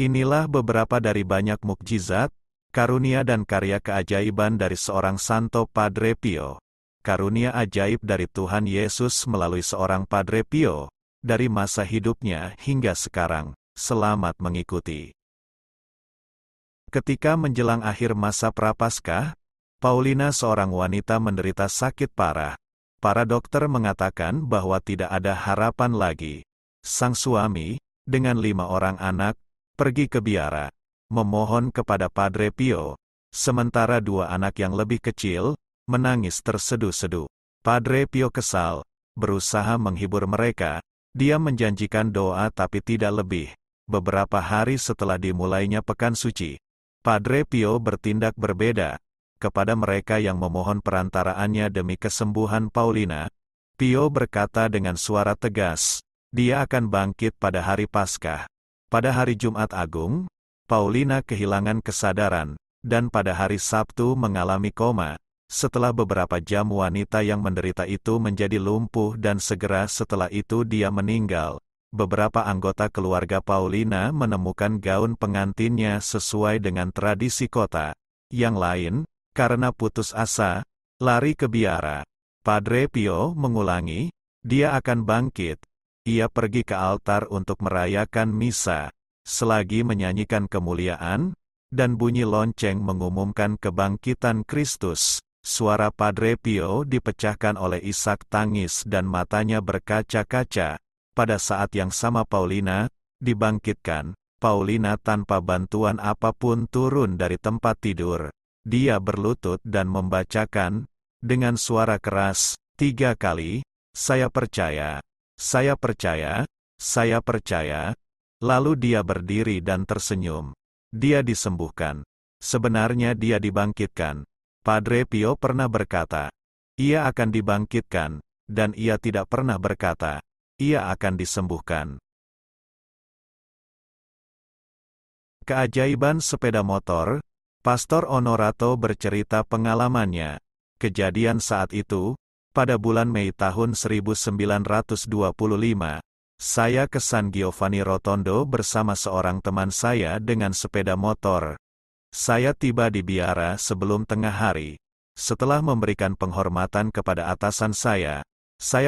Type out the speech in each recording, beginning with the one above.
Inilah beberapa dari banyak mukjizat, karunia dan karya keajaiban dari seorang Santo Padre Pio. Karunia ajaib dari Tuhan Yesus melalui seorang Padre Pio, dari masa hidupnya hingga sekarang. Selamat mengikuti. Ketika menjelang akhir masa Prapaskah, Paulina seorang wanita menderita sakit parah. Para dokter mengatakan bahwa tidak ada harapan lagi. Sang suami, dengan 5 orang anak, pergi ke biara, memohon kepada Padre Pio, sementara 2 anak yang lebih kecil, menangis terseduh-seduh. Padre Pio kesal, berusaha menghibur mereka, dia menjanjikan doa tapi tidak lebih. Beberapa hari setelah dimulainya Pekan Suci, Padre Pio bertindak berbeda. Kepada mereka yang memohon perantaraannya demi kesembuhan Paulina, Pio berkata dengan suara tegas, dia akan bangkit pada hari Paskah. Pada hari Jumat Agung, Paulina kehilangan kesadaran, dan pada hari Sabtu mengalami koma. Setelah beberapa jam wanita yang menderita itu menjadi lumpuh dan segera setelah itu dia meninggal. Beberapa anggota keluarga Paulina menemukan gaun pengantinnya sesuai dengan tradisi kota. Yang lain, karena putus asa, lari ke biara. Padre Pio mengulangi, dia akan bangkit. Ia pergi ke altar untuk merayakan misa. Selagi menyanyikan kemuliaan, dan bunyi lonceng mengumumkan kebangkitan Kristus, suara Padre Pio dipecahkan oleh isak tangis dan matanya berkaca-kaca. Pada saat yang sama Paulina dibangkitkan. Paulina tanpa bantuan apapun turun dari tempat tidur. Dia berlutut dan membacakan, dengan suara keras, 3 kali, saya percaya, saya percaya, saya percaya. Lalu dia berdiri dan tersenyum. Dia disembuhkan. Sebenarnya dia dibangkitkan. Padre Pio pernah berkata, ia akan dibangkitkan, dan ia tidak pernah berkata, ia akan disembuhkan. Keajaiban sepeda motor. Pastor Honorato bercerita pengalamannya. Kejadian saat itu, pada bulan Mei tahun 1925, saya ke San Giovanni Rotondo bersama seorang teman saya dengan sepeda motor. Saya tiba di biara sebelum tengah hari. Setelah memberikan penghormatan kepada atasan saya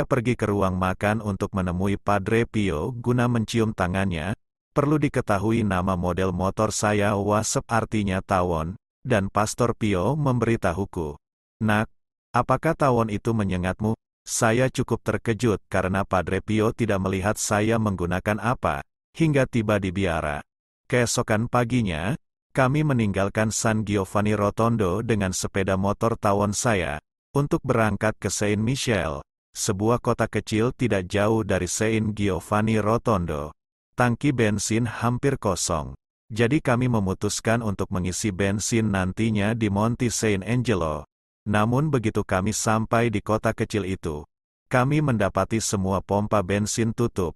pergi ke ruang makan untuk menemui Padre Pio guna mencium tangannya. Perlu diketahui nama model motor saya Wasp artinya tawon, dan Pastor Pio memberitahuku. Nak, apakah tawon itu menyengatmu? Saya cukup terkejut karena Padre Pio tidak melihat saya menggunakan apa, hingga tiba di biara. Keesokan paginya, kami meninggalkan San Giovanni Rotondo dengan sepeda motor tawon saya, untuk berangkat ke Saint Michel, sebuah kota kecil tidak jauh dari Saint Giovanni Rotondo. Tangki bensin hampir kosong. Jadi kami memutuskan untuk mengisi bensin nantinya di Monte Saint Angelo. Namun begitu kami sampai di kota kecil itu, kami mendapati semua pompa bensin tutup.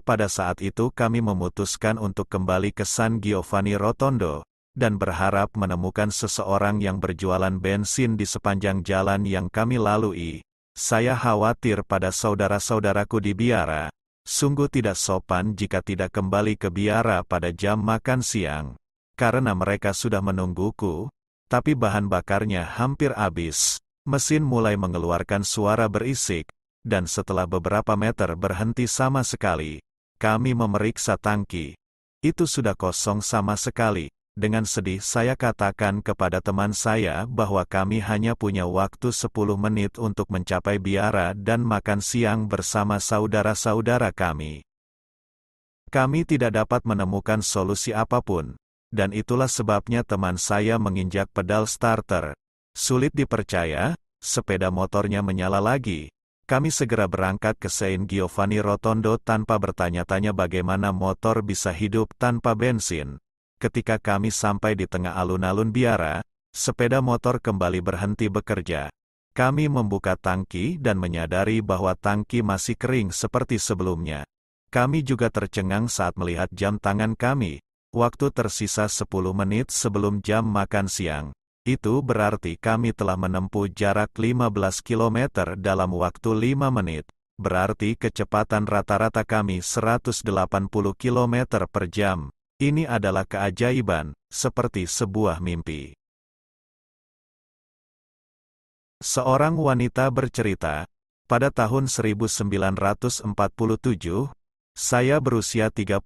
Pada saat itu kami memutuskan untuk kembali ke San Giovanni Rotondo, dan berharap menemukan seseorang yang berjualan bensin di sepanjang jalan yang kami lalui. Saya khawatir pada saudara-saudaraku di biara. Sungguh tidak sopan jika tidak kembali ke biara pada jam makan siang, karena mereka sudah menungguku, tapi bahan bakarnya hampir habis. Mesin mulai mengeluarkan suara berisik, dan setelah beberapa meter berhenti sama sekali. Kami memeriksa tangki. Itu sudah kosong sama sekali. Dengan sedih saya katakan kepada teman saya bahwa kami hanya punya waktu 10 menit untuk mencapai biara dan makan siang bersama saudara-saudara kami. Kami tidak dapat menemukan solusi apapun, dan itulah sebabnya teman saya menginjak pedal starter. Sulit dipercaya, sepeda motornya menyala lagi. Kami segera berangkat ke Saint Giovanni Rotondo tanpa bertanya-tanya bagaimana motor bisa hidup tanpa bensin. Ketika kami sampai di tengah alun-alun biara, sepeda motor kembali berhenti bekerja. Kami membuka tangki dan menyadari bahwa tangki masih kering seperti sebelumnya. Kami juga tercengang saat melihat jam tangan kami. Waktu tersisa 10 menit sebelum jam makan siang. Itu berarti kami telah menempuh jarak 15 km dalam waktu 5 menit. Berarti kecepatan rata-rata kami 180 km per jam. Ini adalah keajaiban, seperti sebuah mimpi. Seorang wanita bercerita, pada tahun 1947, saya berusia 38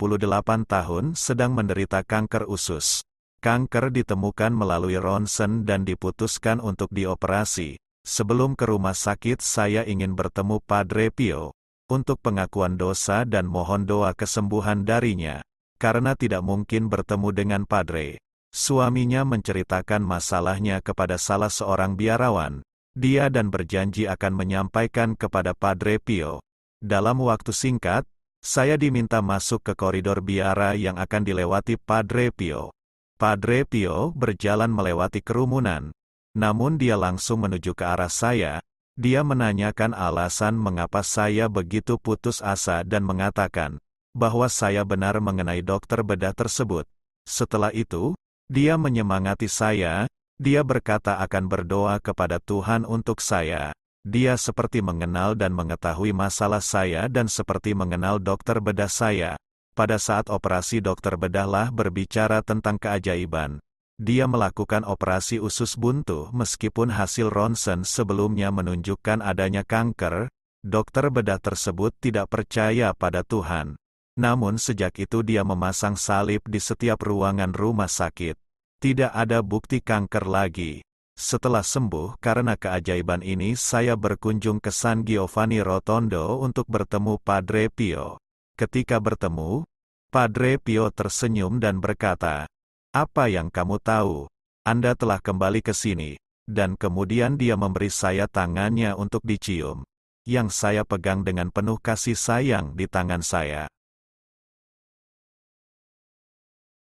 tahun sedang menderita kanker usus. Kanker ditemukan melalui ronsen dan diputuskan untuk dioperasi. Sebelum ke rumah sakit saya ingin bertemu Padre Pio, untuk pengakuan dosa dan mohon doa kesembuhan darinya. Karena tidak mungkin bertemu dengan Padre. Suaminya menceritakan masalahnya kepada salah seorang biarawan. Dia dan berjanji akan menyampaikan kepada Padre Pio. Dalam waktu singkat, saya diminta masuk ke koridor biara yang akan dilewati Padre Pio. Padre Pio berjalan melewati kerumunan. Namun dia langsung menuju ke arah saya. Dia menanyakan alasan mengapa saya begitu putus asa dan mengatakan bahwa saya benar mengenai dokter bedah tersebut. Setelah itu, dia menyemangati saya. Dia berkata akan berdoa kepada Tuhan untuk saya. Dia seperti mengenal dan mengetahui masalah saya dan seperti mengenal dokter bedah saya. Pada saat operasi dokter bedahlah berbicara tentang keajaiban. Dia melakukan operasi usus buntu meskipun hasil ronsen sebelumnya menunjukkan adanya kanker. Dokter bedah tersebut tidak percaya pada Tuhan. Namun sejak itu dia memasang salib di setiap ruangan rumah sakit. Tidak ada bukti kanker lagi. Setelah sembuh karena keajaiban ini saya berkunjung ke San Giovanni Rotondo untuk bertemu Padre Pio. Ketika bertemu, Padre Pio tersenyum dan berkata, "Apa yang kamu tahu? Anda telah kembali ke sini." Dan kemudian dia memberi saya tangannya untuk dicium, yang saya pegang dengan penuh kasih sayang di tangan saya.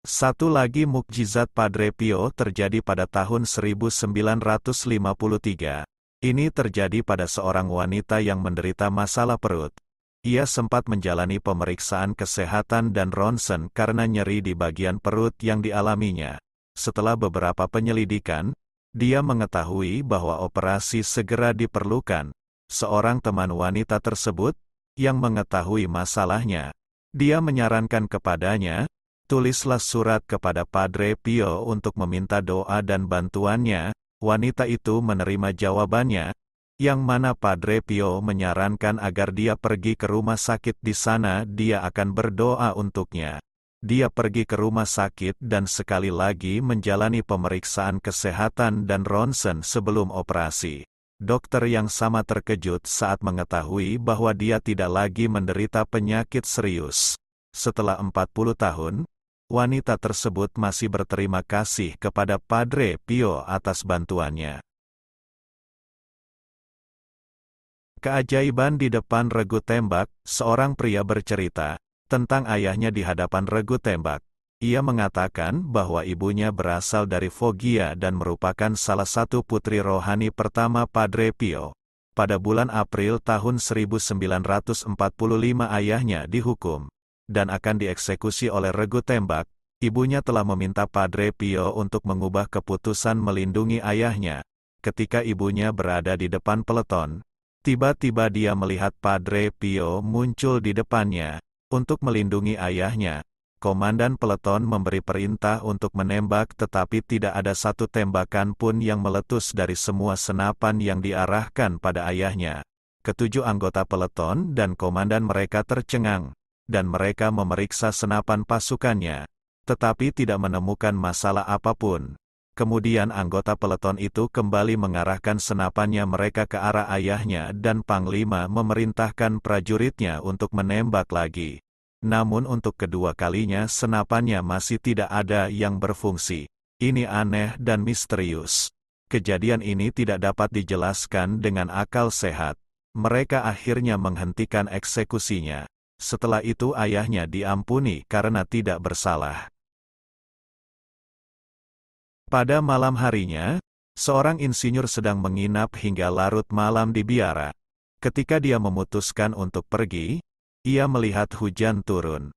Satu lagi mukjizat Padre Pio terjadi pada tahun 1953. Ini terjadi pada seorang wanita yang menderita masalah perut. Ia sempat menjalani pemeriksaan kesehatan dan ronsen karena nyeri di bagian perut yang dialaminya. Setelah beberapa penyelidikan, dia mengetahui bahwa operasi segera diperlukan. Seorang teman wanita tersebut, yang mengetahui masalahnya, dia menyarankan kepadanya, "Tulislah surat kepada Padre Pio untuk meminta doa dan bantuannya." Wanita itu menerima jawabannya, yang mana Padre Pio menyarankan agar dia pergi ke rumah sakit. Di sana dia akan berdoa untuknya. Dia pergi ke rumah sakit dan sekali lagi menjalani pemeriksaan kesehatan dan ronsen sebelum operasi. Dokter yang sama terkejut saat mengetahui bahwa dia tidak lagi menderita penyakit serius. Setelah 40 tahun, wanita tersebut masih berterima kasih kepada Padre Pio atas bantuannya. Keajaiban di depan regu tembak. Seorang pria bercerita tentang ayahnya di hadapan regu tembak. Ia mengatakan bahwa ibunya berasal dari Foggia dan merupakan salah satu putri rohani pertama Padre Pio. Pada bulan April tahun 1945 ayahnya dihukum dan akan dieksekusi oleh regu tembak. Ibunya telah meminta Padre Pio untuk mengubah keputusan melindungi ayahnya. Ketika ibunya berada di depan peleton, tiba-tiba dia melihat Padre Pio muncul di depannya untuk melindungi ayahnya. Komandan peleton memberi perintah untuk menembak, tetapi tidak ada satu tembakan pun yang meletus dari semua senapan yang diarahkan pada ayahnya. Ketujuh anggota peleton dan komandan mereka tercengang, dan mereka memeriksa senapan pasukannya, tetapi tidak menemukan masalah apapun. Kemudian anggota peleton itu kembali mengarahkan senapannya mereka ke arah ayahnya dan Panglima memerintahkan prajuritnya untuk menembak lagi. Namun untuk kedua kalinya senapannya masih tidak ada yang berfungsi. Ini aneh dan misterius. Kejadian ini tidak dapat dijelaskan dengan akal sehat. Mereka akhirnya menghentikan eksekusinya. Setelah itu ayahnya diampuni karena tidak bersalah. Pada malam harinya, seorang insinyur sedang menginap hingga larut malam di biara. Ketika dia memutuskan untuk pergi, ia melihat hujan turun.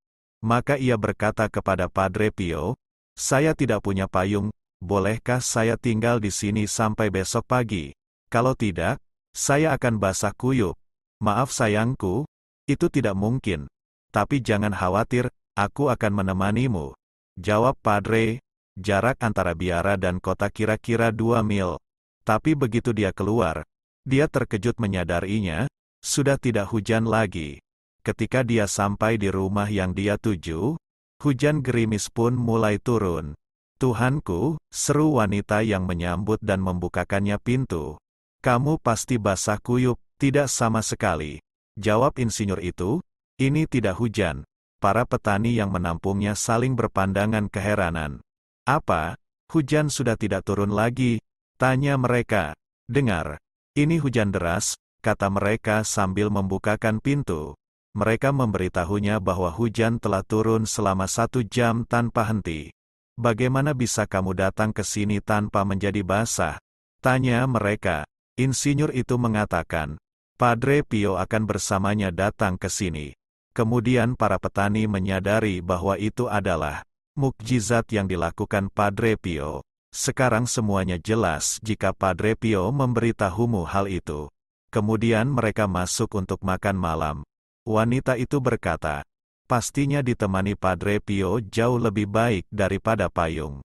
Maka ia berkata kepada Padre Pio, "Saya tidak punya payung, bolehkah saya tinggal di sini sampai besok pagi? Kalau tidak, saya akan basah kuyup." "Maaf sayangku, itu tidak mungkin. Tapi jangan khawatir, aku akan menemanimu." Jawab Padre, jarak antara biara dan kota kira-kira 2 mil. Tapi begitu dia keluar, dia terkejut menyadarinya, sudah tidak hujan lagi. Ketika dia sampai di rumah yang dia tuju, hujan gerimis pun mulai turun. Tuhanku, seru wanita yang menyambut dan membukakannya pintu. Kamu pasti basah kuyup, tidak sama sekali. Jawab insinyur itu, ini tidak hujan. Para petani yang menampungnya saling berpandangan keheranan. Apa? Hujan sudah tidak turun lagi? Tanya mereka. Dengar, ini hujan deras, kata mereka sambil membukakan pintu. Mereka memberitahunya bahwa hujan telah turun selama 1 jam tanpa henti. Bagaimana bisa kamu datang ke sini tanpa menjadi basah? Tanya mereka. Insinyur itu mengatakan, Padre Pio akan bersamanya datang ke sini. Kemudian para petani menyadari bahwa itu adalah mukjizat yang dilakukan Padre Pio. Sekarang semuanya jelas jika Padre Pio memberitahumu hal itu. Kemudian mereka masuk untuk makan malam. Wanita itu berkata, pastinya ditemani Padre Pio jauh lebih baik daripada payung.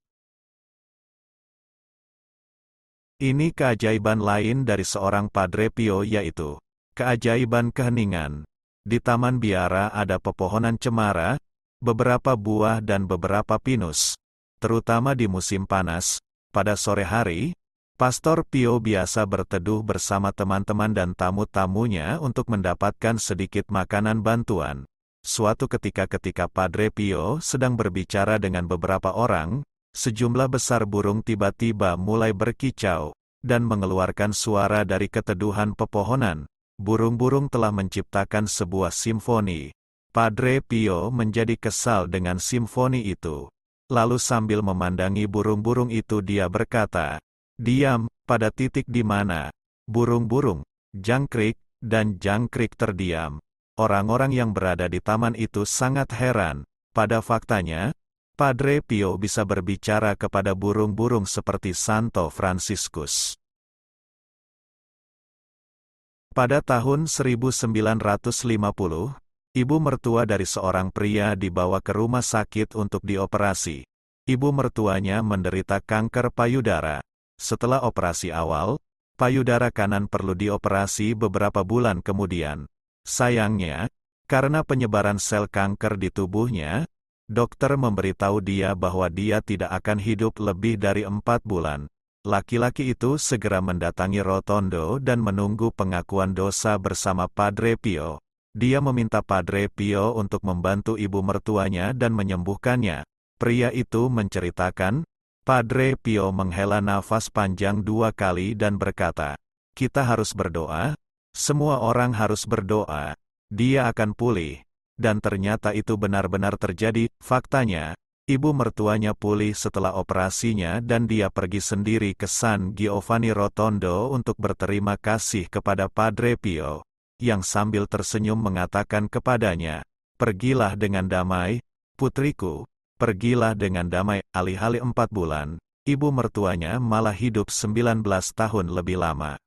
Ini keajaiban lain dari seorang Padre Pio yaitu keajaiban keheningan. Di taman biara ada pepohonan cemara, beberapa buah dan beberapa pinus. Terutama di musim panas, pada sore hari, Pastor Pio biasa berteduh bersama teman-teman dan tamu-tamunya untuk mendapatkan sedikit makanan bantuan. Suatu ketika Padre Pio sedang berbicara dengan beberapa orang, sejumlah besar burung tiba-tiba mulai berkicau dan mengeluarkan suara dari keteduhan pepohonan. Burung-burung telah menciptakan sebuah simfoni. Padre Pio menjadi kesal dengan simfoni itu. Lalu sambil memandangi burung-burung itu dia berkata, diam, pada titik di mana burung-burung, jangkrik, dan jangkrik terdiam. Orang-orang yang berada di taman itu sangat heran. Pada faktanya, Padre Pio bisa berbicara kepada burung-burung seperti Santo Fransiskus. Pada tahun 1950, ibu mertua dari seorang pria dibawa ke rumah sakit untuk dioperasi. Ibu mertuanya menderita kanker payudara. Setelah operasi awal, payudara kanan perlu dioperasi beberapa bulan kemudian. Sayangnya, karena penyebaran sel kanker di tubuhnya, dokter memberitahu dia bahwa dia tidak akan hidup lebih dari 4 bulan. Laki-laki itu segera mendatangi Rotondo dan menunggu pengakuan dosa bersama Padre Pio. Dia meminta Padre Pio untuk membantu ibu mertuanya dan menyembuhkannya. Pria itu menceritakan, Padre Pio menghela nafas panjang 2 kali dan berkata, kita harus berdoa, semua orang harus berdoa, dia akan pulih. Dan ternyata itu benar-benar terjadi. Faktanya, ibu mertuanya pulih setelah operasinya dan dia pergi sendiri ke San Giovanni Rotondo untuk berterima kasih kepada Padre Pio, yang sambil tersenyum mengatakan kepadanya, pergilah dengan damai, putriku, pergilah dengan damai. Alih-alih 4 bulan, ibu mertuanya malah hidup 19 tahun lebih lama.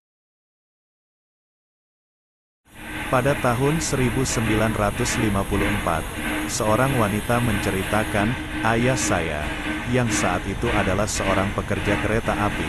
Pada tahun 1954, seorang wanita menceritakan, ayah saya, yang saat itu adalah seorang pekerja kereta api,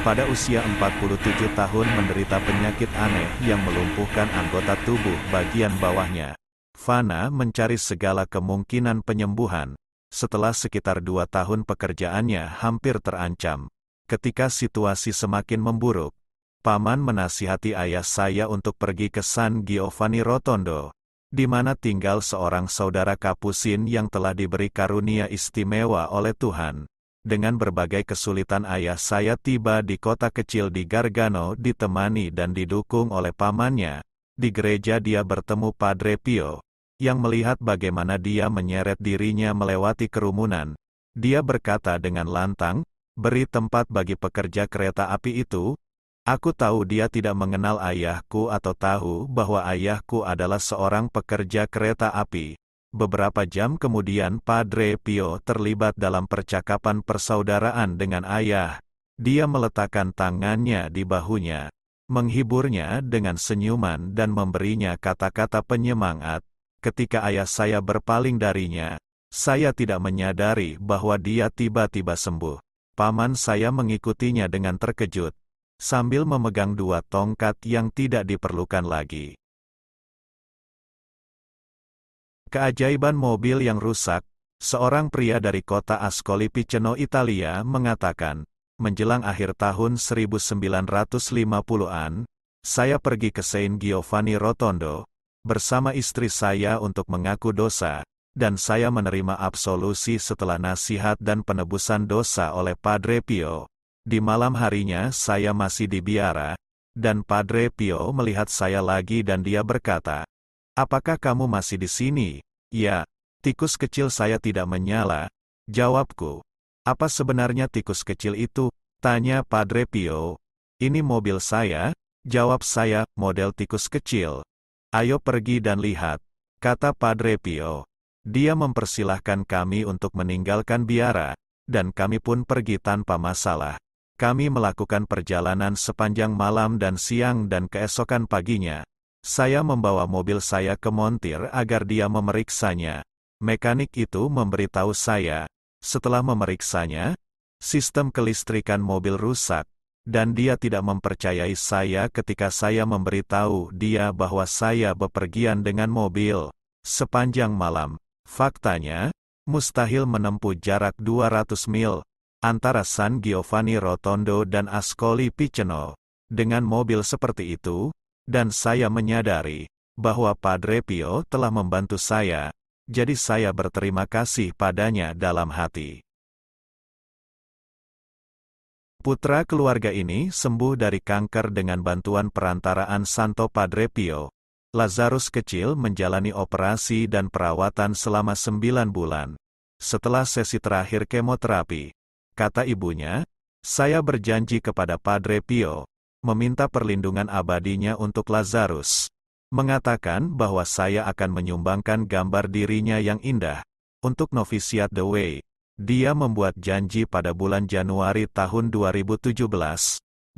pada usia 47 tahun menderita penyakit aneh yang melumpuhkan anggota tubuh bagian bawahnya. Fana mencari segala kemungkinan penyembuhan. Setelah sekitar 2 tahun pekerjaannya hampir terancam. Ketika situasi semakin memburuk, Paman menasihati ayah saya untuk pergi ke San Giovanni Rotondo, di mana tinggal seorang saudara Kapusin yang telah diberi karunia istimewa oleh Tuhan. Dengan berbagai kesulitan ayah saya tiba di kota kecil di Gargano ditemani dan didukung oleh pamannya. Di gereja dia bertemu Padre Pio, yang melihat bagaimana dia menyeret dirinya melewati kerumunan. Dia berkata dengan lantang, beri tempat bagi pekerja kereta api itu. Aku tahu dia tidak mengenal ayahku atau tahu bahwa ayahku adalah seorang pekerja kereta api. Beberapa jam kemudian Padre Pio terlibat dalam percakapan persaudaraan dengan ayah. Dia meletakkan tangannya di bahunya, menghiburnya dengan senyuman dan memberinya kata-kata penyemangat. Ketika ayah saya berpaling darinya, Saya tidak menyadari bahwa dia tiba-tiba sembuh. Paman saya mengikutinya dengan terkejut, sambil memegang dua tongkat yang tidak diperlukan lagi. Keajaiban mobil yang rusak. Seorang pria dari kota Ascoli Piceno, Italia, mengatakan, menjelang akhir tahun 1950-an, saya pergi ke Saint Giovanni Rotondo bersama istri saya untuk mengaku dosa, dan saya menerima absolusi setelah nasihat dan penebusan dosa oleh Padre Pio. Di malam harinya saya masih di biara, dan Padre Pio melihat saya lagi dan dia berkata, "Apakah kamu masih di sini?" "Ya." "Tikus kecil saya tidak menyala," jawabku. "Apa sebenarnya tikus kecil itu?" tanya Padre Pio. "Ini mobil saya," jawab saya, "model tikus kecil." "Ayo pergi dan lihat," kata Padre Pio. Dia mempersilahkan kami untuk meninggalkan biara, dan kami pun pergi tanpa masalah. Kami melakukan perjalanan sepanjang malam dan siang dan keesokan paginya, saya membawa mobil saya ke montir agar dia memeriksanya. Mekanik itu memberitahu saya, setelah memeriksanya, sistem kelistrikan mobil rusak, dan dia tidak mempercayai saya ketika saya memberitahu dia bahwa saya bepergian dengan mobil sepanjang malam. Faktanya, mustahil menempuh jarak 200 mil antara San Giovanni Rotondo dan Ascoli Piceno dengan mobil seperti itu, dan saya menyadari bahwa Padre Pio telah membantu saya. Jadi saya berterima kasih padanya dalam hati. Putra keluarga ini sembuh dari kanker dengan bantuan perantaraan Santo Padre Pio. Lazarus kecil menjalani operasi dan perawatan selama 9 bulan. Setelah sesi terakhir kemoterapi, kata ibunya, saya berjanji kepada Padre Pio, meminta perlindungan abadinya untuk Lazarus. Mengatakan bahwa saya akan menyumbangkan gambar dirinya yang indah untuk novisiat The Way. Dia membuat janji pada bulan Januari tahun 2017,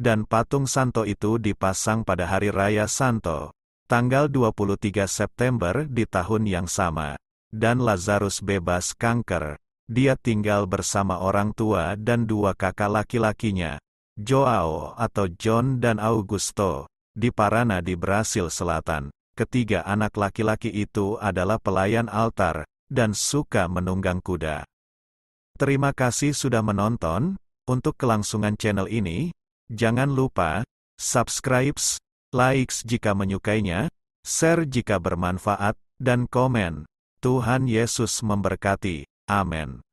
dan patung Santo itu dipasang pada Hari Raya Santo, tanggal 23 September di tahun yang sama. Dan Lazarus bebas kanker. Dia tinggal bersama orang tua dan dua kakak laki-lakinya, Joao atau John dan Augusto, di Parana di Brasil Selatan. Ketiga anak laki-laki itu adalah pelayan altar, dan suka menunggang kuda. Terima kasih sudah menonton. Untuk kelangsungan channel ini, jangan lupa subscribe, like jika menyukainya, share jika bermanfaat, dan komen. Tuhan Yesus memberkati. Amin.